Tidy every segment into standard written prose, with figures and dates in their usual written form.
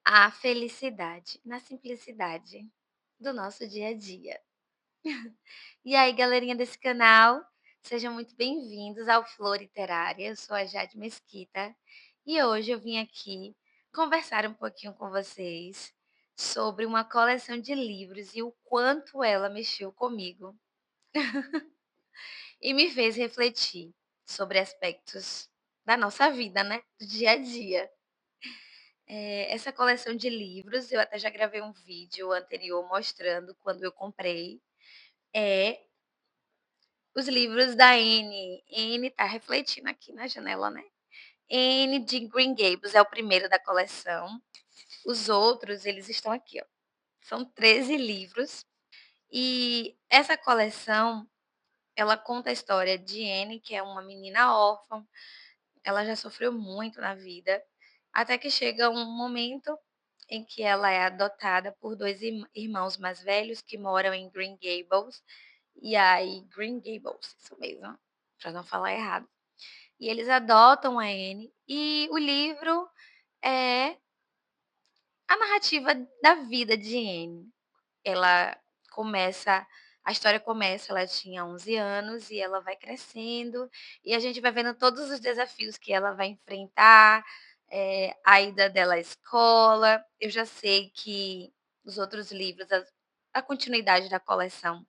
A felicidade na simplicidade do nosso dia a dia. E aí, galerinha desse canal, sejam muito bem-vindos ao Flor Literária. Eu sou a Jade Mesquita e hoje eu vim aqui conversar um pouquinho com vocês sobre uma coleção de livros e o quanto ela mexeu comigo e me fez refletir sobre aspectos da nossa vida, né, do dia a dia. Essa coleção de livros, eu até já gravei um vídeo anterior mostrando quando eu comprei, é os livros da Anne. Anne tá refletindo aqui na janela, né. Anne de Green Gables é o primeiro da coleção. Os outros, eles estão aqui, ó. São 13 livros. E essa coleção, ela conta a história de Anne, que é uma menina órfã. Ela já sofreu muito na vida, até que chega um momento em que ela é adotada por 2 irmãos mais velhos que moram em Green Gables, e aí Green Gables, isso mesmo, para não falar errado. E eles adotam a Anne, e o livro é a narrativa da vida de Anne. Ela começa a história começa, ela tinha 11 anos e ela vai crescendo, e a gente vai vendo todos os desafios que ela vai enfrentar, a ida dela à escola. Eu já sei que os outros livros, a continuidade da coleção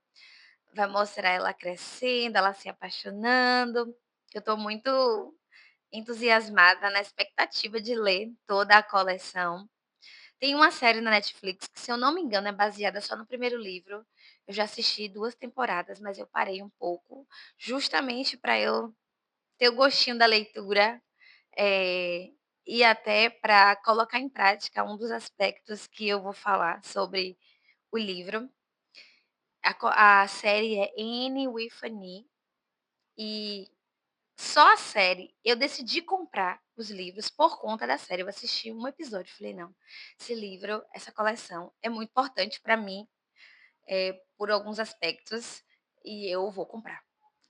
vai mostrar ela crescendo, ela se apaixonando. Eu estou muito entusiasmada na expectativa de ler toda a coleção. Tem uma série na Netflix que, se eu não me engano, é baseada só no primeiro livro. Eu já assisti 2 temporadas, mas eu parei um pouco, justamente para eu ter o gostinho da leitura, eh, e até para colocar em prática um dos aspectos que eu vou falar sobre o livro. A série é Anne with an E, e só a série eu decidi comprar os livros por conta da série. Eu assisti um episódio, falei: "Não, esse livro, essa coleção é muito importante para mim, por alguns aspectos, e eu vou comprar".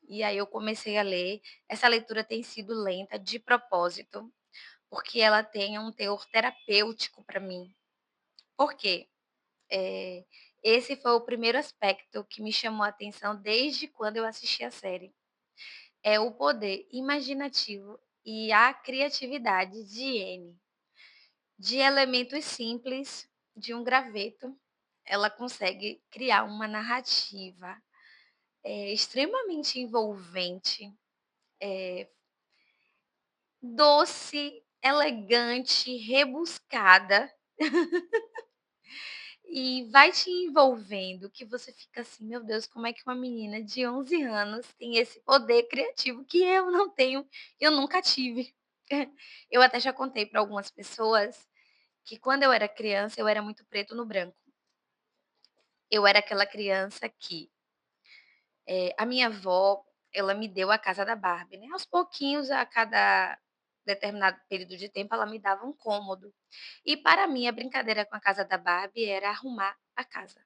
E aí eu comecei a ler. Essa leitura tem sido lenta de propósito, porque ela tem um teor terapêutico para mim. Por quê? Eh, Esse foi o primeiro aspecto que me chamou a atenção desde quando eu assisti a série. É o poder imaginativo e a criatividade de N. De elementos simples de um graveto, ela consegue criar uma narrativa, extremamente envolvente, doce, elegante, rebuscada, e vai te envolvendo que você fica assim: "Meu Deus, como é que uma menina de 11 anos tem esse poder criativo que eu não tenho, eu nunca tive". Eu até já contei para algumas pessoas que quando eu era criança, eu era muito preto no branco. Eu era aquela criança que, a minha avó, ela me deu a casa da Barbie, né, aos pouquinhos, a cada determinado período de tempo, ela me dava um cômodo. E para mim a brincadeira com a casa da Barbie era arrumar a casa.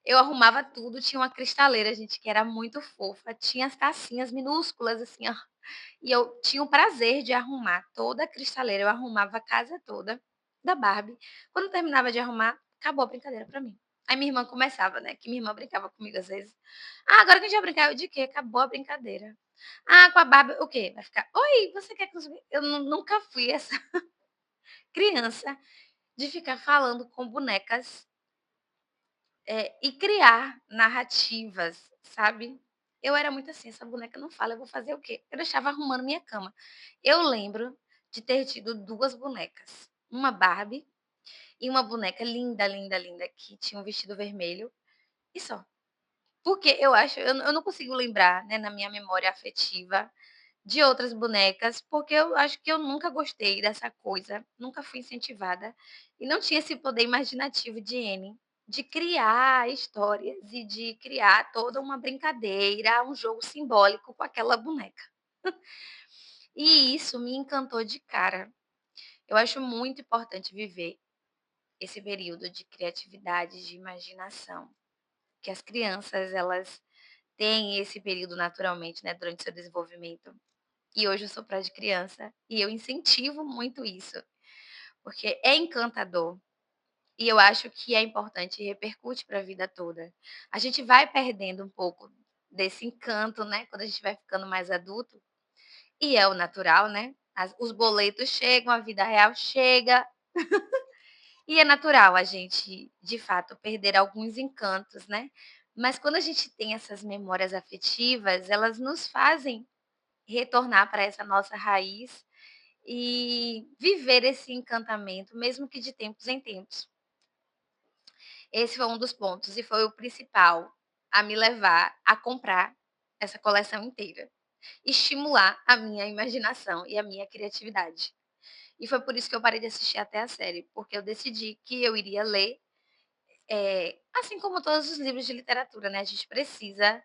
Eu arrumava tudo, tinha uma cristaleira, gente, que era muito fofa, tinha as tacinhas minúsculas, assim, ó, e eu tinha o prazer de arrumar toda a cristaleira, eu arrumava a casa toda da Barbie. Quando terminava de arrumar, acabou a brincadeira pra mim. Aí minha irmã começava, né, que minha irmã brincava comigo às vezes: "Ah, agora que a gente vai brincar", eu: "De quê?". "Acabou a brincadeira". "Ah, com a Barbie", "O quê?". Vai ficar: "Oi, você quer que eu nunca fui essa criança de ficar falando com bonecas, e criar narrativas, sabe. Eu era muito assim: "Essa boneca não fala, eu vou fazer o quê?". Eu deixava arrumando minha cama. Eu lembro de ter tido 2 bonecas, uma Barbie e uma boneca linda, linda, linda, que tinha um vestido vermelho, e só. Porque eu não consigo lembrar, né, na minha memória afetiva, de outras bonecas, porque eu acho que eu nunca gostei dessa coisa, nunca fui incentivada, e não tinha esse poder imaginativo de N, de criar histórias e de criar toda uma brincadeira, um jogo simbólico com aquela boneca. E isso me encantou de cara. Eu acho muito importante viver esse período de criatividade, de imaginação, que as crianças elas têm esse período naturalmente, né, durante o seu desenvolvimento. E hoje eu sou pró de criança e eu incentivo muito isso, porque é encantador. E eu acho que é importante e repercute para a vida toda. A gente vai perdendo um pouco desse encanto, né, quando a gente vai ficando mais adulto, e é o natural, né, os boletos chegam, a vida real chega, e é natural a gente, de fato, perder alguns encantos, né. Mas quando a gente tem essas memórias afetivas, elas nos fazem retornar para essa nossa raiz e viver esse encantamento, mesmo que de tempos em tempos. Esse foi um dos pontos e foi o principal a me levar a comprar essa coleção inteira. Estimular a minha imaginação e a minha criatividade. E foi por isso que eu parei de assistir até a série, porque eu decidi que eu iria ler, assim como todos os livros de literatura, né, a gente precisa,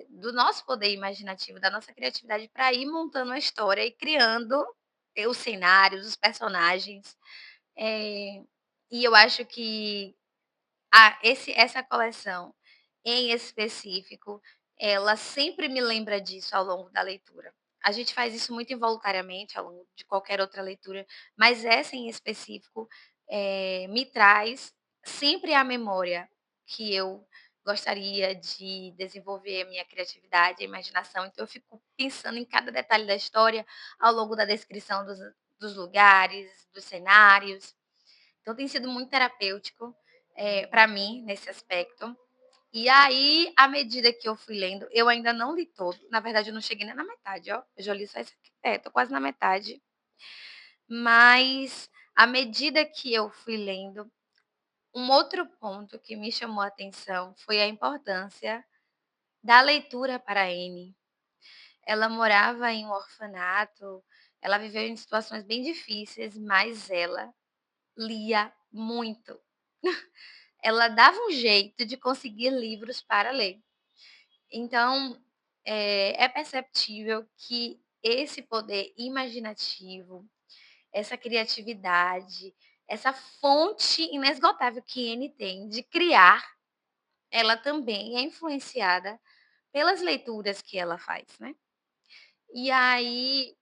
do nosso poder imaginativo, da nossa criatividade para ir montando a história e criando, os cenários, os personagens. Eh, e eu acho que essa coleção, em específico, ela sempre me lembra disso ao longo da leitura. A gente faz isso muito involuntariamente ao longo de qualquer outra leitura, mas essa em específico, me traz sempre à memória que eu gostaria de desenvolver a minha criatividade, a imaginação, então eu fico pensando em cada detalhe da história ao longo da descrição dos lugares, dos cenários. Então tem sido muito terapêutico, para mim, nesse aspecto. E aí, à medida que eu fui lendo, eu ainda não li todo, na verdade eu não cheguei nem na metade, ó, eu já li só esse aqui, tô quase na metade. Mas, à medida que eu fui lendo, um outro ponto que me chamou a atenção foi a importância da leitura para a Anne. Ela morava em um orfanato, ela viveu em situações bem difíceis, mas ela lia muito. Ela dava um jeito de conseguir livros para ler. Então, é perceptível que esse poder imaginativo, essa criatividade, essa fonte inesgotável que N tem de criar, ela também é influenciada pelas leituras que ela faz, né. E aí,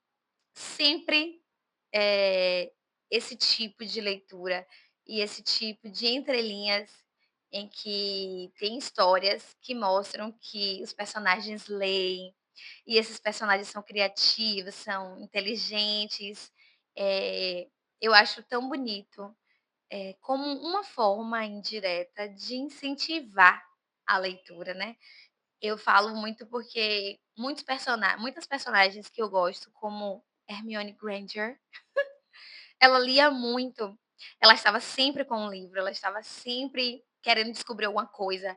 sempre esse tipo de leitura e esse tipo de entrelinhas em que tem histórias que mostram que os personagens leem, e esses personagens são criativos, são inteligentes, eu acho tão bonito, como uma forma indireta de incentivar a leitura, né. Eu falo muito porque muitas personagens que eu gosto, como Hermione Granger, ela lia muito, ela estava sempre com um livro, ela estava sempre querendo descobrir alguma coisa,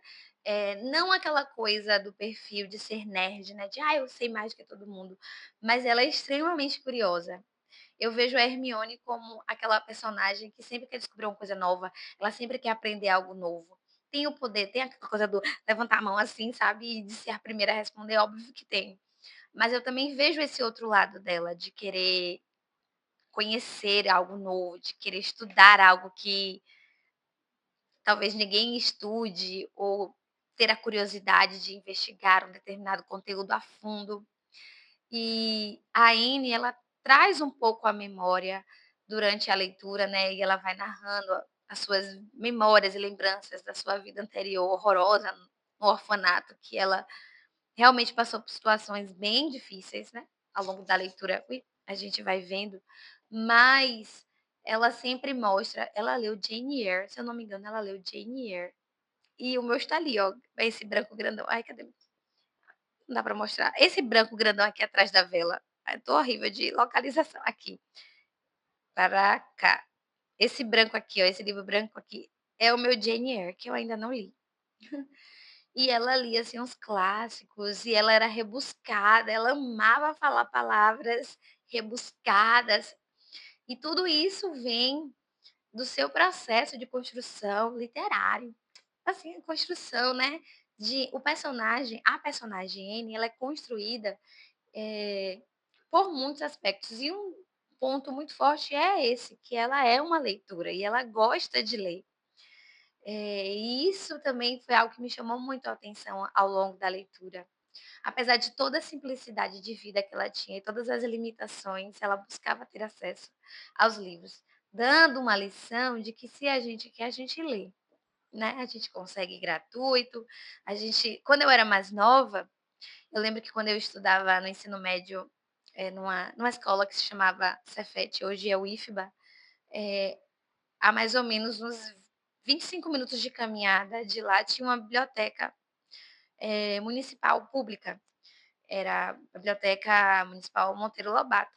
não aquela coisa do perfil de ser nerd, né, de: "Ah, eu sei mais do que todo mundo", mas ela é extremamente curiosa. Eu vejo a Hermione como aquela personagem que sempre quer descobrir uma coisa nova, ela sempre quer aprender algo novo. Tem o poder, tem aquela coisa do levantar a mão, assim, sabe, e de ser a primeira a responder, óbvio que tem. Mas eu também vejo esse outro lado dela, de querer conhecer algo novo, de querer estudar algo que talvez ninguém estude, ou ter a curiosidade de investigar um determinado conteúdo a fundo. E a Anne, ela traz um pouco a memória durante a leitura, né, e ela vai narrando as suas memórias e lembranças da sua vida anterior horrorosa no orfanato, que ela realmente passou por situações bem difíceis, né, ao longo da leitura, a gente vai vendo, mas ela sempre mostra, ela leu Jane Eyre, se eu não me engano, ela leu Jane Eyre, e o meu está ali, ó, esse branco grandão. Ai, cadê? Não dá pra mostrar. Esse branco grandão aqui atrás da vela, ai, tô horrível de localização. Aqui, para cá. Esse branco aqui, ó, esse livro branco aqui, é o meu Jane Eyre, que eu ainda não li. E ela lia, assim, uns clássicos, e ela era rebuscada, ela amava falar palavras rebuscadas, e tudo isso vem do seu processo de construção literário. Assim, a construção, né, de a personagem N, ela é construída, eh, por muitos aspectos, e um ponto muito forte é esse, que ela é uma leitora e ela gosta de ler. E isso também foi algo que me chamou muito a atenção ao longo da leitura. Apesar de toda a simplicidade de vida que ela tinha e todas as limitações, ela buscava ter acesso aos livros. dando uma lição de que se a gente quer, a gente lê, né, a gente consegue gratuito, a gente quando eu era mais nova, eu lembro que quando eu estudava no ensino médio, numa escola que se chamava Cefet, hoje é o IFBA, eh, a mais ou menos uns 25 minutos de caminhada de lá tinha uma biblioteca, municipal pública, era a Biblioteca Municipal Monteiro Lobato.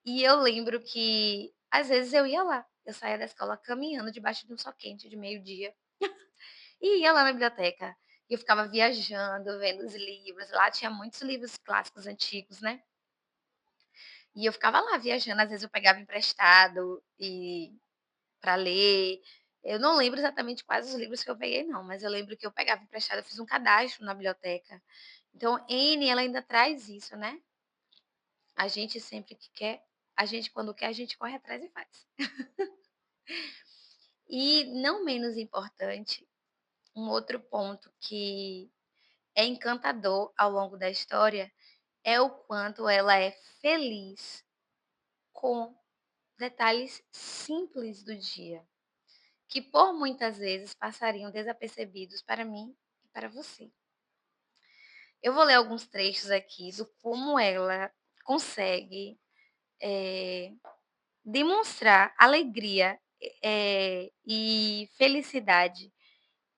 E eu lembro que, às vezes, eu ia lá, eu saía da escola caminhando debaixo de um sol quente de meio-dia, e ia lá na biblioteca, e eu ficava viajando, vendo os livros, lá tinha muitos livros clássicos antigos, né, e eu ficava lá viajando, às vezes eu pegava emprestado e para ler. Eu não lembro exatamente quais os livros que eu peguei não, mas eu lembro que eu pegava emprestado, eu fiz um cadastro na biblioteca. Então, N ela ainda traz isso, né, a gente sempre que quer, a gente quando quer, a gente corre atrás e faz. E não menos importante, um outro ponto que é encantador ao longo da história, é o quanto ela é feliz com detalhes simples do dia, que por muitas vezes passariam desapercebidos para mim e para você. Eu vou ler alguns trechos aqui do como ela consegue, eh, demonstrar alegria, e felicidade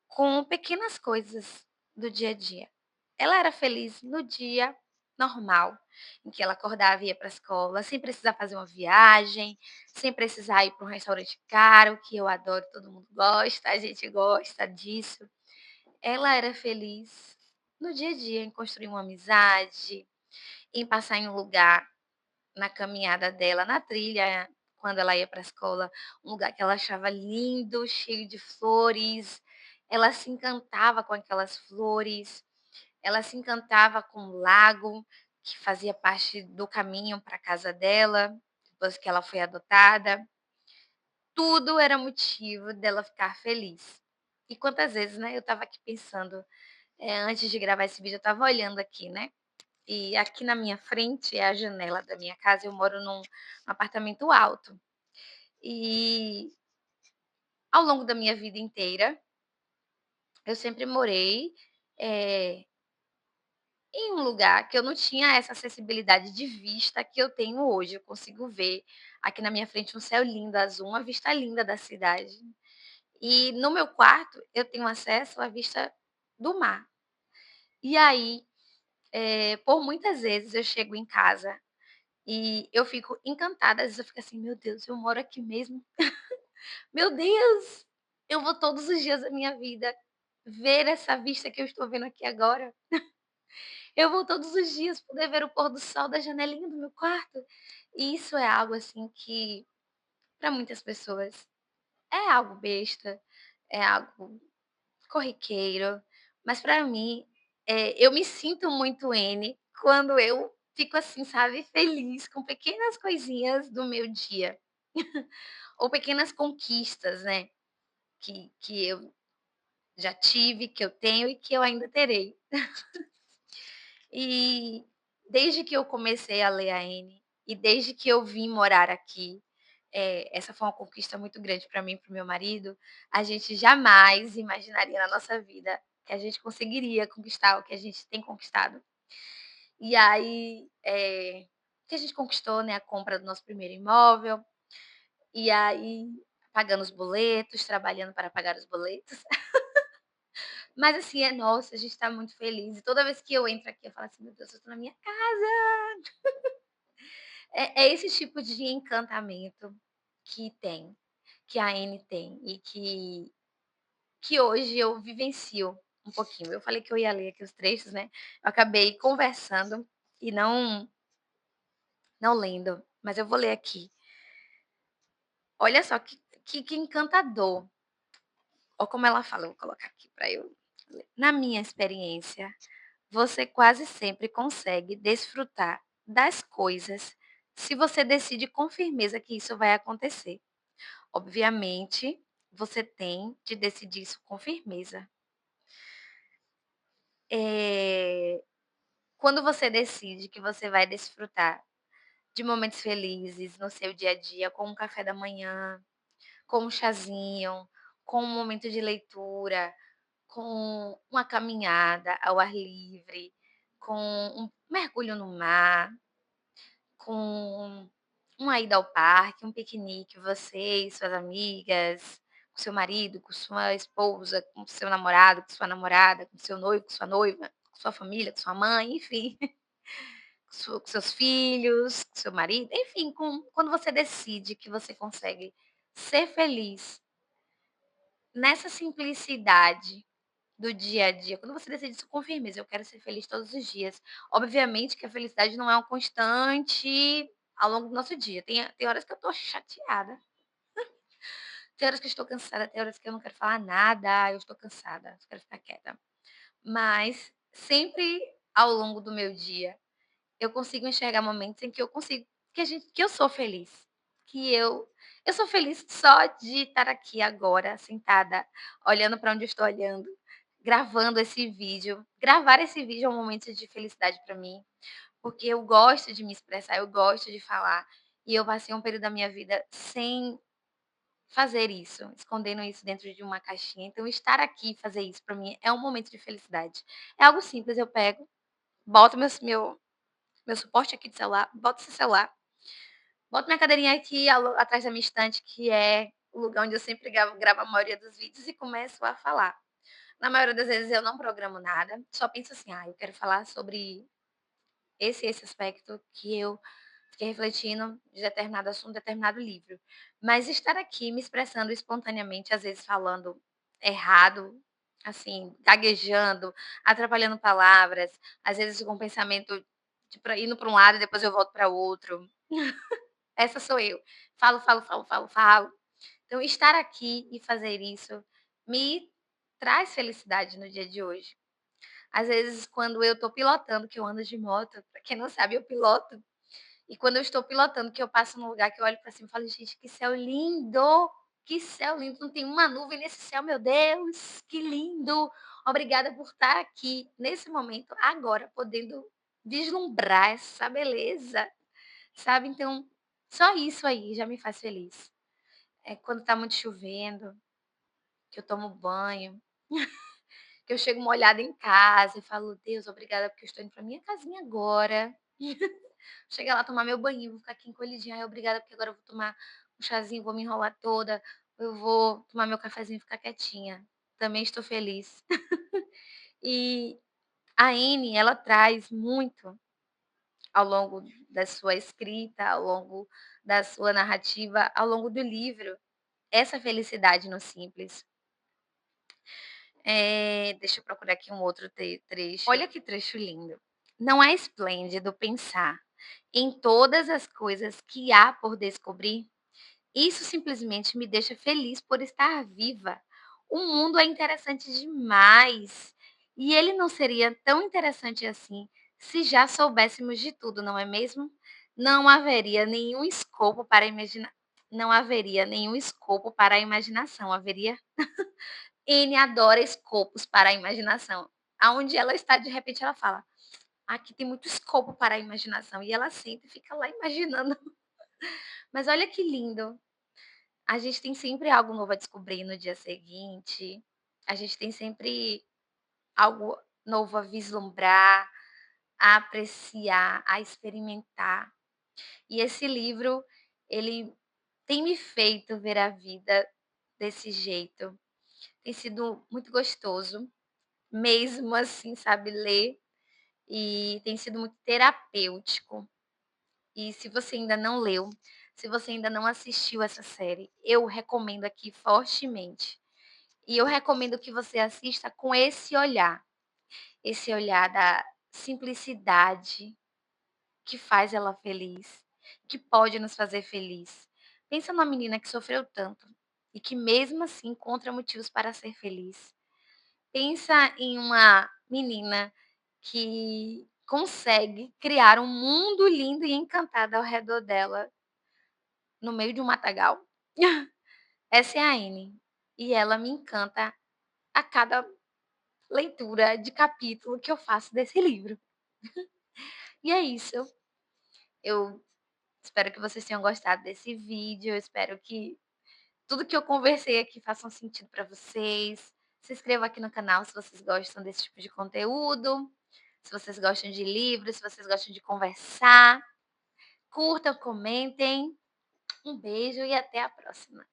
com pequenas coisas do dia a dia. Ela era feliz no dia normal, em que ela acordava e ia para a escola, sem precisar fazer uma viagem, sem precisar ir para um restaurante caro, que eu adoro, todo mundo gosta, a gente gosta disso. Ela era feliz no dia a dia, em construir uma amizade, em passar em um lugar na caminhada dela, na trilha, quando ela ia para a escola, um lugar que ela achava lindo, cheio de flores. Ela se encantava com aquelas flores, ela se encantava com o lago, que fazia parte do caminho para a casa dela, depois que ela foi adotada. Tudo era motivo dela ficar feliz. E quantas vezes, né, eu estava aqui pensando, antes de gravar esse vídeo, eu estava olhando aqui, né, e aqui na minha frente é a janela da minha casa, eu moro num apartamento alto. E ao longo da minha vida inteira, eu sempre morei, eh, em um lugar que eu não tinha essa acessibilidade de vista que eu tenho hoje. Eu consigo ver aqui na minha frente um céu lindo azul, uma vista linda da cidade. E no meu quarto eu tenho acesso à vista do mar. E aí, por muitas vezes eu chego em casa e eu fico encantada, às vezes eu fico assim: "Meu Deus, eu moro aqui mesmo? Meu Deus, eu vou todos os dias da minha vida ver essa vista que eu estou vendo aqui agora. Eu vou todos os dias poder ver o pôr do sol da janelinha do meu quarto". E isso é algo, assim, que para muitas pessoas é algo besta, é algo corriqueiro, mas para mim, eu me sinto muito N quando eu fico assim, sabe, feliz com pequenas coisinhas do meu dia, ou pequenas conquistas, né, que eu já tive, que eu tenho e que eu ainda terei. E desde que eu comecei a ler a N e desde que eu vim morar aqui, essa foi uma conquista muito grande para mim e para o meu marido, a gente jamais imaginaria na nossa vida que a gente conseguiria conquistar o que a gente tem conquistado. E aí, que a gente conquistou, né, a compra do nosso primeiro imóvel, e aí pagando os boletos, trabalhando para pagar os boletos. Mas assim, é nossa, a gente está muito feliz e toda vez que eu entro aqui eu falo assim: "Meu Deus, eu estou na minha casa". É esse tipo de encantamento que tem, que a Anne tem e que hoje eu vivencio um pouquinho. Eu falei que eu ia ler aqui os trechos, né, eu acabei conversando e não lendo, mas eu vou ler aqui. Olha só que encantador. Olha como ela fala, eu vou colocar aqui para eu ler. "Na minha experiência, você quase sempre consegue desfrutar das coisas se você decide com firmeza que isso vai acontecer. Obviamente, você tem de decidir isso com firmeza. Eh, Quando você decide que você vai desfrutar de momentos felizes no seu dia a dia, com um café da manhã, com um chazinho, com um momento de leitura, com uma caminhada ao ar livre, com um mergulho no mar, com uma ida ao parque, um piquenique, você e suas amigas, com seu marido, com sua esposa, com seu namorado, com sua namorada, com seu noivo, com sua noiva, com sua família, com sua mãe, enfim, com seus filhos, com seu marido, enfim, quando você decide que você consegue ser feliz nessa simplicidade do dia a dia, quando você decide isso com firmeza, eu quero ser feliz todos os dias. Obviamente que a felicidade não é uma constante ao longo do nosso dia. Tem horas que eu tô chateada, tem horas que eu estou cansada, tem horas que eu não quero falar nada, eu estou cansada, eu quero ficar quieta. Mas sempre ao longo do meu dia, eu consigo enxergar momentos em que eu consigo que eu sou feliz, que eu sou feliz só de estar aqui agora, sentada, olhando para onde eu estou olhando, gravando esse vídeo. Gravar esse vídeo é um momento de felicidade para mim, porque eu gosto de me expressar, eu gosto de falar, e eu passei um período da minha vida sem fazer isso, escondendo isso dentro de uma caixinha. Então estar aqui e fazer isso para mim é um momento de felicidade. É algo simples, eu pego, boto meu suporte aqui de celular, boto esse celular, boto minha cadeirinha aqui atrás da minha estante, que é o lugar onde eu sempre gravo a maioria dos vídeos, e começo a falar. Na maioria das vezes eu não programo nada, só penso assim: "Ah, eu quero falar sobre esse aspecto que eu fiquei refletindo de determinado assunto, determinado livro". Mas estar aqui me expressando espontaneamente, às vezes falando errado, assim, gaguejando, atrapalhando palavras, às vezes com o pensamento indo para um lado e depois eu volto para outro. Essa sou eu. Falo, falo, falo, falo, falo. Então estar aqui e fazer isso me traz felicidade no dia de hoje. Às vezes, quando eu estou pilotando, que eu ando de moto, pra quem não sabe, eu piloto, e quando eu estou pilotando, que eu passo num lugar que eu olho para cima e falo: "Gente, que céu lindo, não tem uma nuvem nesse céu, meu Deus, que lindo. Obrigada por estar aqui, nesse momento, agora, podendo vislumbrar essa beleza", sabe. Então, só isso aí já me faz feliz. É quando está muito chovendo, que eu tomo banho, que eu chego molhada em casa e falo: "Deus, obrigada porque eu estou indo para minha casinha agora". Chegar lá, tomar meu banho, vou ficar aqui encolhidinha. "Ai, obrigada, porque agora eu vou tomar um chazinho, vou me enrolar toda, eu vou tomar meu cafezinho e ficar quietinha". Também estou feliz. E a Anne, ela traz muito ao longo da sua escrita, ao longo da sua narrativa, ao longo do livro, essa felicidade no simples. Deixa eu procurar aqui um outro trecho. Olha que trecho lindo. "Não é esplêndido pensar em todas as coisas que há por descobrir? Isso simplesmente me deixa feliz por estar viva. O mundo é interessante demais. E ele não seria tão interessante assim se já soubéssemos de tudo, não é mesmo? Não haveria nenhum escopo para imaginar. Não haveria nenhum escopo para a imaginação, haveria? N adora escopos para a imaginação. Aonde ela está, de repente, ela fala: "Aqui tem muito escopo para a imaginação", e ela senta e fica lá imaginando. Mas olha que lindo, a gente tem sempre algo novo a descobrir no dia seguinte, a gente tem sempre algo novo a vislumbrar, a apreciar, a experimentar. E esse livro, ele tem me feito ver a vida desse jeito. Tem sido muito gostoso, mesmo assim, sabe, ler, e tem sido muito terapêutico. E se você ainda não leu, se você ainda não assistiu essa série, eu recomendo aqui fortemente. E eu recomendo que você assista com esse olhar da simplicidade que faz ela feliz, que pode nos fazer feliz. Pensa numa menina que sofreu tanto e que mesmo assim encontra motivos para ser feliz. Pensa em uma menina que consegue criar um mundo lindo e encantado ao redor dela, no meio de um matagal. Essa é a Anne, e ela me encanta a cada leitura de capítulo que eu faço desse livro. E é isso, eu Espero que vocês tenham gostado desse vídeo, espero que tudo que eu conversei aqui faça um sentido para vocês. Se inscrevam aqui no canal se vocês gostam desse tipo de conteúdo, se vocês gostam de livros, se vocês gostam de conversar. Curtam, comentem. Um beijo e até a próxima.